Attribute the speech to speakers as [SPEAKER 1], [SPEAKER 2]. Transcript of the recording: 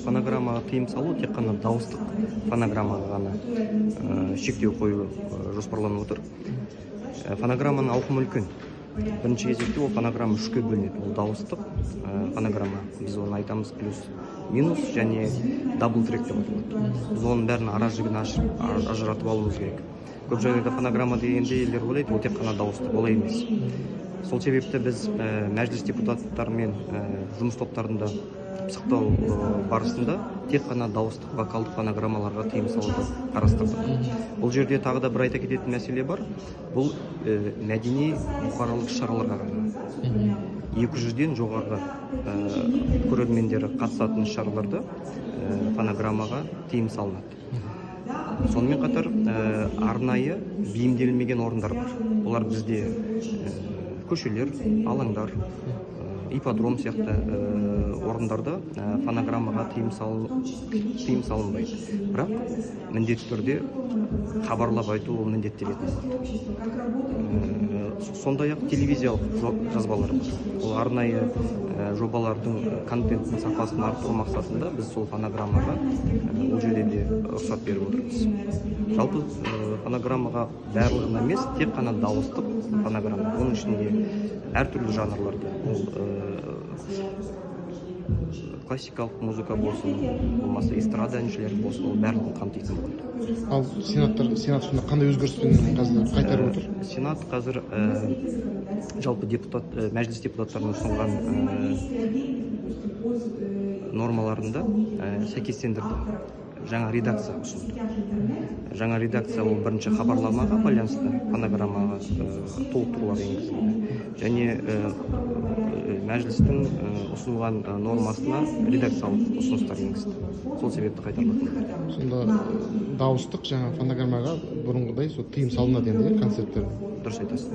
[SPEAKER 1] фонограммаға тыйым салу тек қана дауыстық фонограммаға ғана шектеу қою жоспарланып отыр. Фонограмманың ауқымы үлкен. Бірінші кезекте ол фонограмма үшке бөлінеді. Ол дауыстық фонограмма, біз оны айтамыз плюс, минус және дабл трек деп аталады. Біз оның бәрін ара-жігін ажыратып алуымыз керек. Көп жағдайда фонограмма дегенде елдер ойлайды, ол тек қана дауыстық, олай емес. Сол себепті біз мәжіліс депутаттарымен жұмыс топтарында пысықтау барысында тек қана дауыстық вокалдық фонограммаларға тыйым салуды қарастырдық. Бұл жерде тағы да бір айта кететін мәселе бар. Бұл мәдени бұқаралық шараларға ғана. 200-ден жоғарғы көрермендері қатысатын шараларда фонограммаға тыйым салынады. Сонымен қатар арнайы бейімделмеген орындар бар. Олар бізде көшелер, алаңдар, ипподром сияқты орындарда фонограммаға тыйым салынбайды. Бірақ міндетті түрде хабарлап айту ол міндеттелетін болады. Сондай-ақ телевизиялық жазбалар бар. Ол арнайы жобалардың контенттің сапасын арттыру мақсатында біз сол фонограммаға ол жерде де рұқсат беріп отырмыз. Жалпы фонограммаға барлығына емес, тек қана дауыстық фонограмма. Оның ішінде әртүрлі жанрларды, классикалық музыка болсын, болмаса эстрада әншілері болсын, ол барлығын қамтитын болады.
[SPEAKER 2] Ал сенат сонда қандай өзгеріспен қазір қайтарып отыр?
[SPEAKER 1] Сенат қазір жалпы мәжіліс депутаттарының ұсынған нормаларында сәйкестендірді. Жаңа редакция ұсынды. Жаңа редакция ол бірінші хабарламаға байланысты фонограммаға толықтырулар енгізілді. Және мәжілістің ұсынылған нормасына редакциялық ұсыныстар енгізді. Сол себепті қайтарылды.
[SPEAKER 2] Сонда дауыстық жаңа фонограммаға бұрынғыдай тыйым салынады енді концерттерде.
[SPEAKER 1] Дұрыс айтасыз.